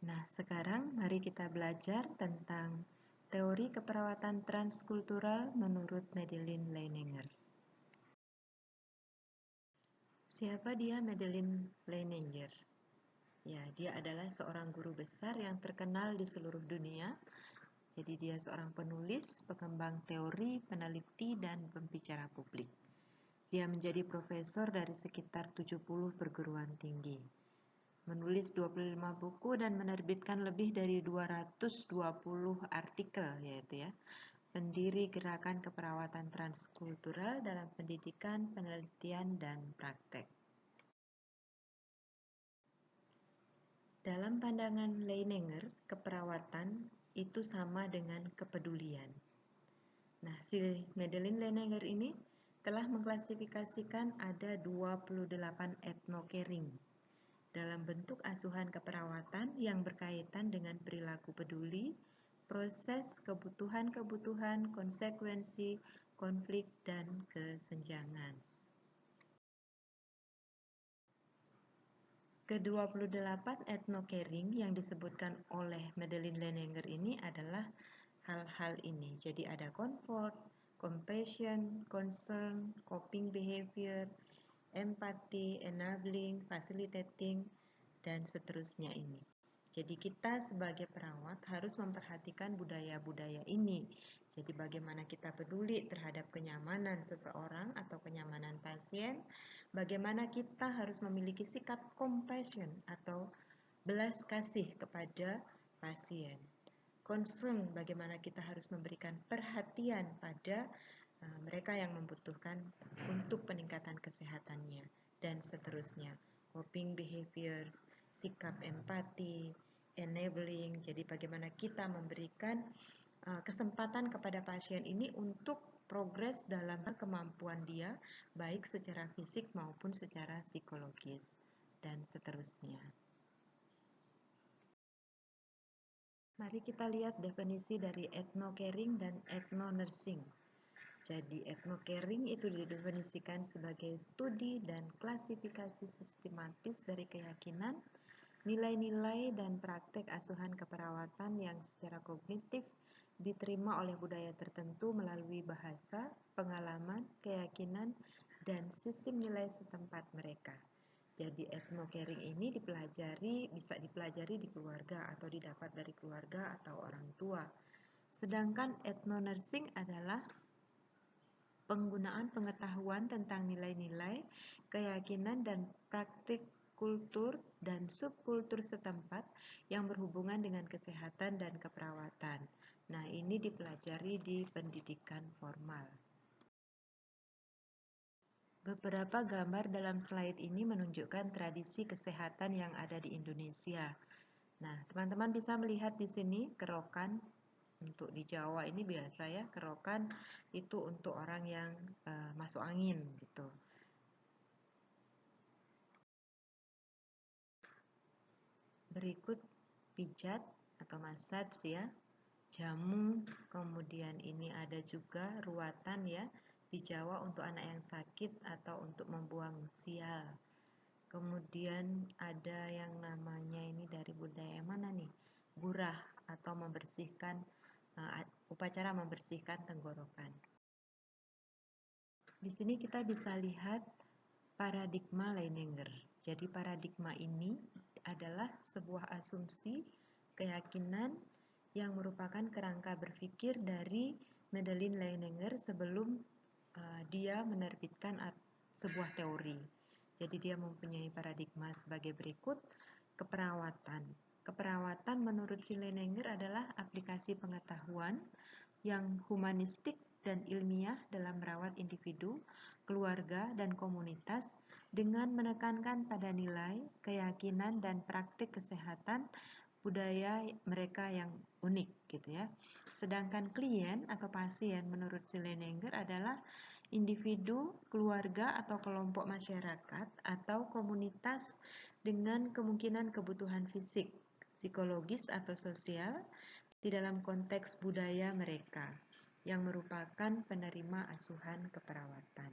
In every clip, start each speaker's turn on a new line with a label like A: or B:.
A: Nah, sekarang mari kita belajar tentang teori keperawatan transkultural menurut Madeline Leininger. Siapa dia Madeline Leininger? Ya, dia adalah seorang guru besar yang terkenal di seluruh dunia. Jadi dia seorang penulis, pengembang teori, peneliti, dan pembicara publik. Dia menjadi profesor dari sekitar 70 perguruan tinggi. Menulis 25 buku dan menerbitkan lebih dari 220 artikel, yaitu ya, pendiri gerakan keperawatan transkultural dalam pendidikan, penelitian, dan praktek. Dalam pandangan Leininger, keperawatan itu sama dengan kepedulian. Nah, si Madeline Leininger ini telah mengklasifikasikan ada 28 etnocaring dalam bentuk asuhan keperawatan yang berkaitan dengan perilaku peduli, proses, kebutuhan-kebutuhan, konsekuensi, konflik, dan kesenjangan. Ke-28 etnocaring yang disebutkan oleh Madeline Leininger ini adalah hal-hal ini. Jadi ada comfort, compassion, concern, coping behavior, empathy, enabling, facilitating, dan seterusnya ini. Jadi kita sebagai perawat harus memperhatikan budaya-budaya ini. Jadi bagaimana kita peduli terhadap kenyamanan seseorang atau kenyamanan pasien, bagaimana kita harus memiliki sikap compassion atau belas kasih kepada pasien. Concern, bagaimana kita harus memberikan perhatian pada mereka yang membutuhkan untuk peningkatan kesehatannya, dan seterusnya. Coping behaviors, sikap empati, enabling, jadi bagaimana kita memberikan kesempatan kepada pasien ini untuk progres dalam kemampuan dia, baik secara fisik maupun secara psikologis, dan seterusnya. Mari kita lihat definisi dari ethno-caring dan ethno-nursing. Jadi ethno-caring itu didefinisikan sebagai studi dan klasifikasi sistematis dari keyakinan, nilai-nilai dan praktek asuhan keperawatan yang secara kognitif diterima oleh budaya tertentu melalui bahasa, pengalaman, keyakinan, dan sistem nilai setempat mereka. Jadi ethno-caring ini bisa dipelajari di keluarga atau didapat dari keluarga atau orang tua. Sedangkan ethno-nursing adalah penggunaan pengetahuan tentang nilai-nilai, keyakinan, dan praktik kultur dan subkultur setempat yang berhubungan dengan kesehatan dan keperawatan. Nah, ini dipelajari di pendidikan formal. Beberapa gambar dalam slide ini menunjukkan tradisi kesehatan yang ada di Indonesia. Nah, teman-teman bisa melihat di sini kerokan. Untuk di Jawa ini biasa ya, kerokan itu untuk orang yang masuk angin gitu. Berikut pijat atau massage ya, jamu, kemudian ini ada juga ruatan ya, di Jawa untuk anak yang sakit atau untuk membuang sial. Kemudian ada yang namanya ini dari budaya mana nih? Gurah atau membersihkan upacara membersihkan tenggorokan. Di sini kita bisa lihat paradigma Leininger. Jadi paradigma ini adalah sebuah asumsi, keyakinan yang merupakan kerangka berpikir dari Madeline Leininger sebelum dia menerbitkan sebuah teori. Jadi dia mempunyai paradigma sebagai berikut: keperawatan. Keperawatan menurut si Leininger adalah aplikasi pengetahuan yang humanistik dan ilmiah dalam merawat individu, keluarga, dan komunitas dengan menekankan pada nilai, keyakinan, dan praktik kesehatan budaya mereka yang unik gitu ya. Sedangkan klien atau pasien menurut si Leininger adalah individu, keluarga, atau kelompok masyarakat atau komunitas dengan kemungkinan kebutuhan fisik, psikologis, atau sosial di dalam konteks budaya mereka yang merupakan penerima asuhan keperawatan.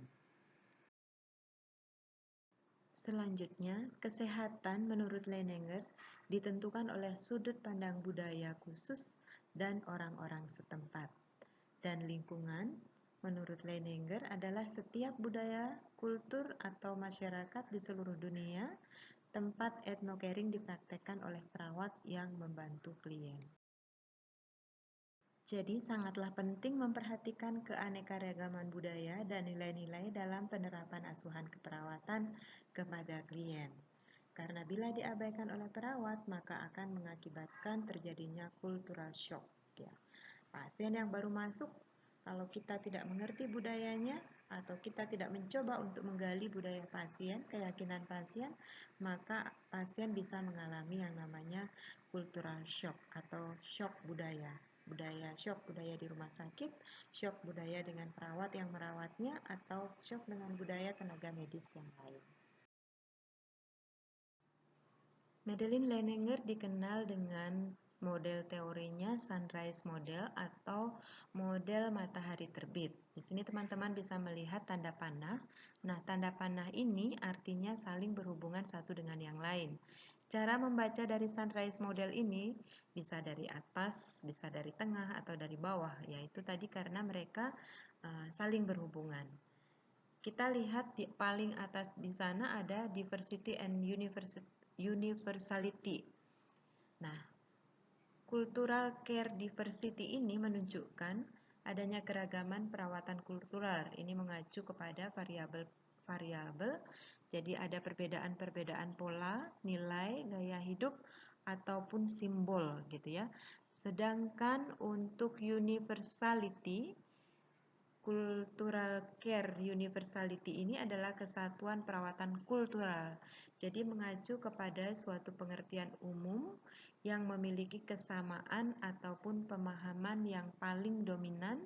A: Selanjutnya, kesehatan menurut Leininger ditentukan oleh sudut pandang budaya khusus dan orang-orang setempat. Dan lingkungan, menurut Leininger, adalah setiap budaya, kultur, atau masyarakat di seluruh dunia tempat ethno-caring dipraktekkan oleh perawat yang membantu klien. Jadi sangatlah penting memperhatikan keanekaragaman budaya dan nilai-nilai dalam penerapan asuhan keperawatan kepada klien. Karena bila diabaikan oleh perawat, maka akan mengakibatkan terjadinya cultural shock. Ya. Pasien yang baru masuk, kalau kita tidak mengerti budayanya atau kita tidak mencoba untuk menggali budaya pasien, keyakinan pasien, maka pasien bisa mengalami yang namanya cultural shock atau shock budaya. Budaya shock budaya di rumah sakit, shock budaya dengan perawat yang merawatnya, atau shock dengan budaya tenaga medis yang lain. Madeline Leininger dikenal dengan model teorinya sunrise model atau model matahari terbit. Di sini teman-teman bisa melihat tanda panah. Nah, tanda panah ini artinya saling berhubungan satu dengan yang lain. Cara membaca dari sunrise model ini bisa dari atas, bisa dari tengah, atau dari bawah, yaitu tadi karena mereka saling berhubungan. Kita lihat di paling atas di sana ada diversity and universality. Nah, cultural care diversity ini menunjukkan adanya keragaman perawatan kultural. Ini mengacu kepada variabel. Jadi ada perbedaan-perbedaan pola, nilai, gaya hidup ataupun simbol gitu ya. Sedangkan untuk universality, cultural care universality ini adalah kesatuan perawatan kultural. Jadi mengacu kepada suatu pengertian umum yang memiliki kesamaan ataupun pemahaman yang paling dominan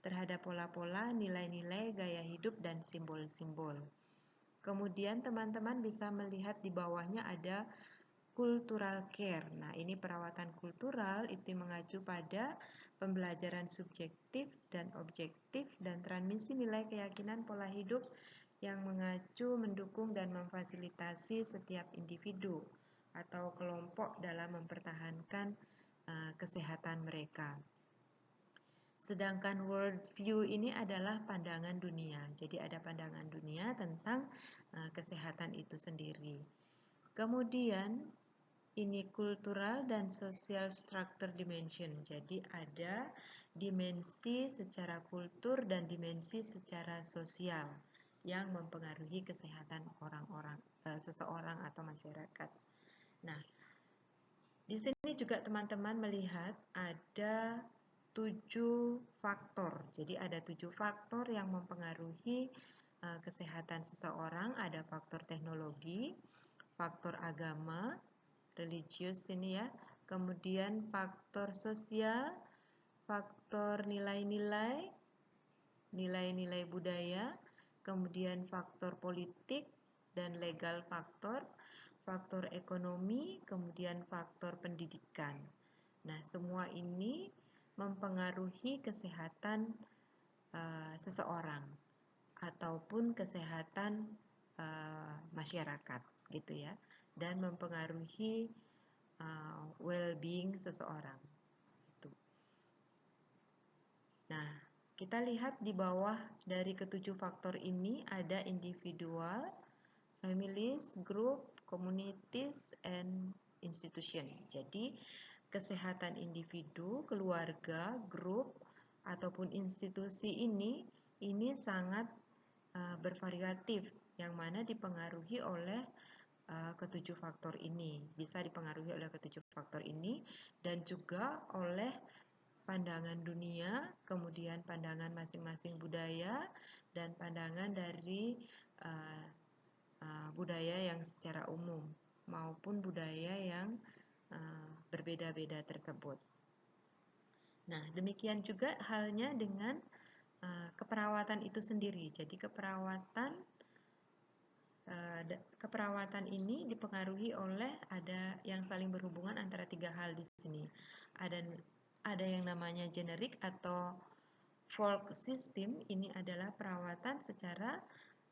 A: terhadap pola-pola, nilai-nilai, gaya hidup, dan simbol-simbol. Kemudian teman-teman bisa melihat di bawahnya ada cultural care. Nah, ini perawatan kultural itu mengacu pada pembelajaran subjektif dan objektif dan transmisi nilai keyakinan pola hidup yang mengacu, mendukung, dan memfasilitasi setiap individu atau kelompok dalam mempertahankan kesehatan mereka. Sedangkan world view ini adalah pandangan dunia. Jadi ada pandangan dunia tentang kesehatan itu sendiri. Kemudian ini cultural dan social structure dimension. Jadi ada dimensi secara kultur dan dimensi secara sosial yang mempengaruhi kesehatan seseorang atau masyarakat. Nah, di sini juga teman-teman melihat ada 7 faktor. Jadi ada 7 faktor yang mempengaruhi kesehatan seseorang. Ada faktor teknologi, faktor agama, religius ini ya, kemudian faktor sosial, faktor nilai-nilai, nilai-nilai budaya, kemudian faktor politik dan legal faktor, faktor ekonomi, kemudian faktor pendidikan. Nah, semua ini mempengaruhi kesehatan seseorang ataupun kesehatan masyarakat gitu ya, dan mempengaruhi well-being seseorang. Itu. Nah, kita lihat di bawah dari ketujuh faktor ini ada individual, families, group, communities, and institution. Jadi, kesehatan individu, keluarga, grup, ataupun institusi ini sangat bervariatif, yang mana dipengaruhi oleh ketujuh faktor ini. Bisa dipengaruhi oleh ketujuh faktor ini dan juga oleh pandangan dunia, kemudian pandangan masing-masing budaya, dan pandangan dari budaya yang secara umum maupun budaya yang berbeda-beda tersebut. Nah, demikian juga halnya dengan keperawatan itu sendiri. Jadi keperawatan ini dipengaruhi oleh ada yang saling berhubungan antara 3 hal di sini. Ada yang namanya generik atau folk system, ini adalah perawatan secara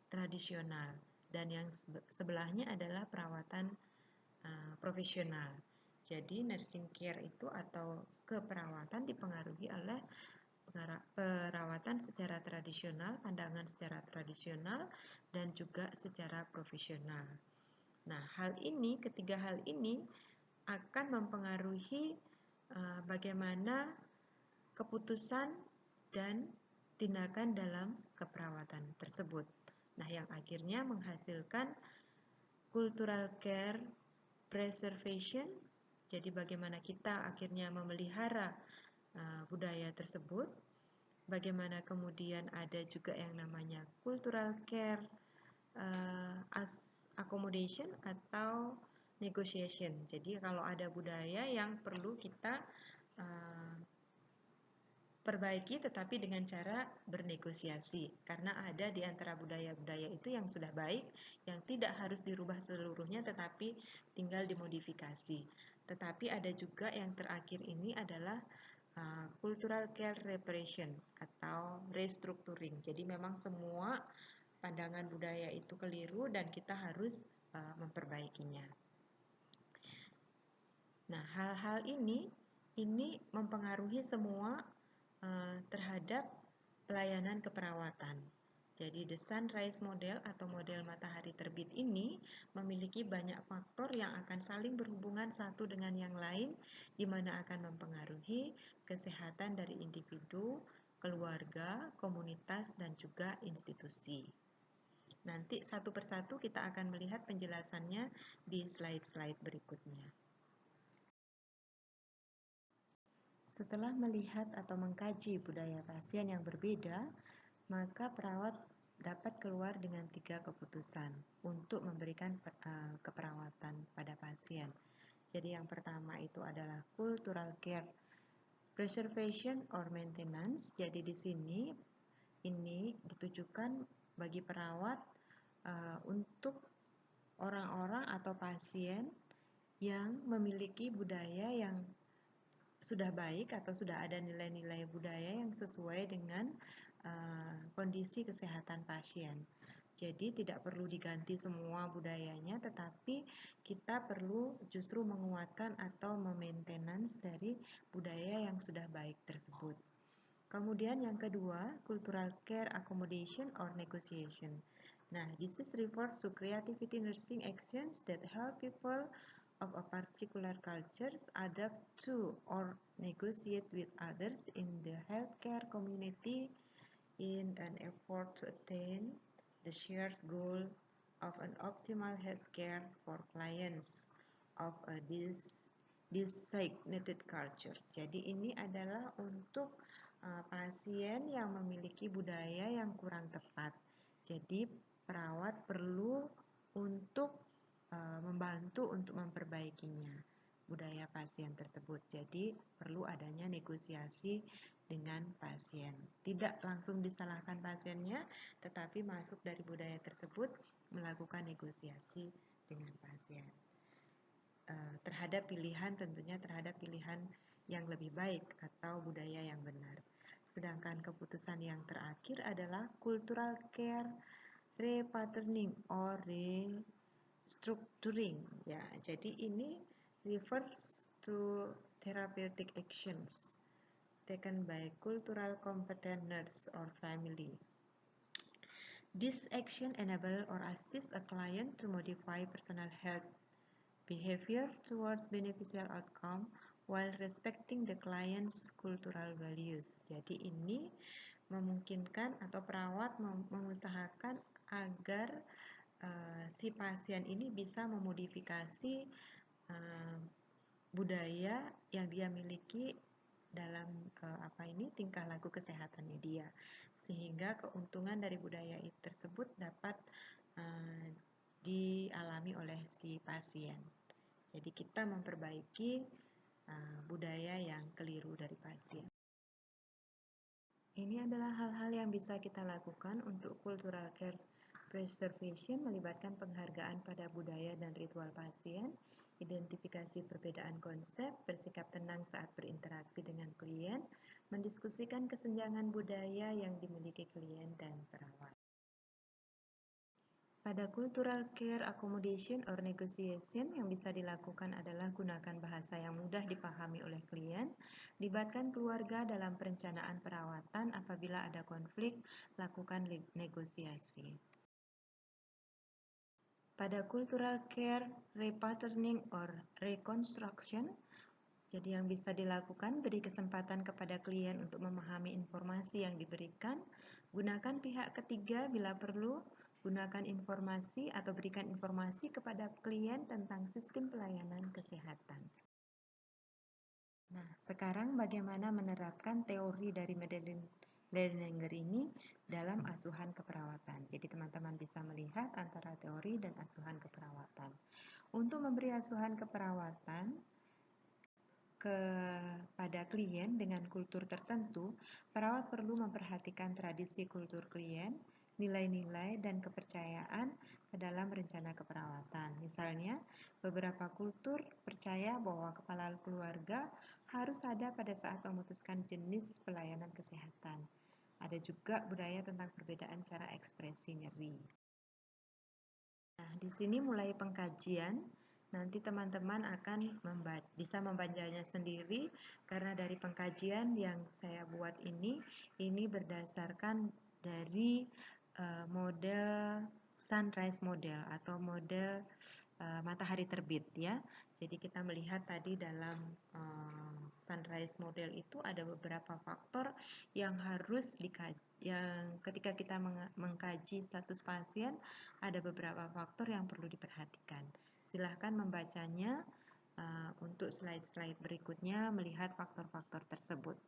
A: tradisional, dan yang sebelahnya adalah perawatan profesional. Jadi nursing care itu atau keperawatan dipengaruhi oleh perawatan secara tradisional, pandangan secara tradisional, dan juga secara profesional. Nah, ketiga hal ini akan mempengaruhi bagaimana keputusan dan tindakan dalam keperawatan tersebut. Nah, yang akhirnya menghasilkan cultural care preservation. Jadi bagaimana kita akhirnya memelihara budaya tersebut. Bagaimana kemudian ada juga yang namanya cultural care as accommodation atau negotiation. Jadi kalau ada budaya yang perlu kita perbaiki tetapi dengan cara bernegosiasi, karena ada di antara budaya-budaya itu yang sudah baik, yang tidak harus dirubah seluruhnya tetapi tinggal dimodifikasi. Tetapi ada juga yang terakhir ini adalah cultural care reparation atau restructuring. Jadi memang semua pandangan budaya itu keliru dan kita harus memperbaikinya. Nah, hal-hal ini mempengaruhi semua terhadap pelayanan keperawatan. Jadi the sunrise model atau model matahari terbit ini memiliki banyak faktor yang akan saling berhubungan satu dengan yang lain, di mana akan mempengaruhi kesehatan dari individu, keluarga, komunitas, dan juga institusi. Nanti satu persatu kita akan melihat penjelasannya di slide-slide berikutnya. Setelah melihat atau mengkaji budaya pasien yang berbeda, maka perawat dapat keluar dengan 3 keputusan untuk memberikan keperawatan pada pasien. Jadi yang pertama itu adalah cultural care preservation or maintenance. Jadi di sini ini ditujukan bagi perawat untuk orang-orang atau pasien yang memiliki budaya yang sudah baik atau sudah ada nilai-nilai budaya yang sesuai dengan kondisi kesehatan pasien. Jadi tidak perlu diganti semua budayanya, tetapi kita perlu justru menguatkan atau memaintenance dari budaya yang sudah baik tersebut. Kemudian yang kedua, cultural care accommodation or negotiation. Nah, this is refers to creativity nursing actions that help people of a particular cultures adapt to or negotiate with others in the healthcare community in an effort to attain the shared goal of an optimal healthcare for clients of a designated culture. Jadi ini adalah untuk pasien yang memiliki budaya yang kurang tepat. Jadi perawat perlu untuk membantu untuk memperbaikinya budaya pasien tersebut. Jadi perlu adanya negosiasi dengan pasien. Tidak langsung disalahkan pasiennya, tetapi masuk dari budaya tersebut melakukan negosiasi dengan pasien. Terhadap pilihan, tentunya terhadap pilihan yang lebih baik atau budaya yang benar. Sedangkan keputusan yang terakhir adalah cultural care repatterning or restructuring. Ya, jadi ini refers to therapeutic actions taken by cultural competent nurse or family. This action enable or assist a client to modify personal health behavior towards beneficial outcome while respecting the client's cultural values. Jadi ini memungkinkan atau perawat mengusahakan agar si pasien ini bisa memodifikasi budaya yang dia miliki dalam tingkah laku kesehatannya dia, sehingga keuntungan dari budaya tersebut dapat dialami oleh si pasien. Jadi kita memperbaiki budaya yang keliru dari pasien. Ini adalah hal-hal yang bisa kita lakukan untuk cultural care preservation, melibatkan penghargaan pada budaya dan ritual pasien, identifikasi perbedaan konsep, bersikap tenang saat berinteraksi dengan klien, mendiskusikan kesenjangan budaya yang dimiliki klien dan perawat. Pada cultural care accommodation or negotiation yang bisa dilakukan adalah gunakan bahasa yang mudah dipahami oleh klien, libatkan keluarga dalam perencanaan perawatan apabila ada konflik, lakukan negosiasi. Pada cultural care repatterning or reconstruction, jadi yang bisa dilakukan, beri kesempatan kepada klien untuk memahami informasi yang diberikan, gunakan pihak ketiga bila perlu, gunakan informasi atau berikan informasi kepada klien tentang sistem pelayanan kesehatan. Nah, sekarang bagaimana menerapkan teori dari Madeline Leninger ini dalam asuhan keperawatan. Jadi teman-teman bisa melihat antara teori dan asuhan keperawatan. Untuk memberi asuhan keperawatan kepada klien dengan kultur tertentu, perawat perlu memperhatikan tradisi kultur klien, nilai-nilai dan kepercayaan ke dalam rencana keperawatan. Misalnya, beberapa kultur percaya bahwa kepala keluarga harus ada pada saat memutuskan jenis pelayanan kesehatan. Ada juga budaya tentang perbedaan cara ekspresi nyeri. Nah, di sini mulai pengkajian. Nanti teman-teman akan bisa membacanya sendiri karena dari pengkajian yang saya buat ini berdasarkan dari model sunrise model atau model matahari terbit ya. Jadi kita melihat tadi dalam sunrise model itu ada beberapa faktor yang harus dikaji. Yang ketika kita mengkaji status pasien, ada beberapa faktor yang perlu diperhatikan. Silahkan membacanya untuk slide-slide berikutnya melihat faktor-faktor tersebut.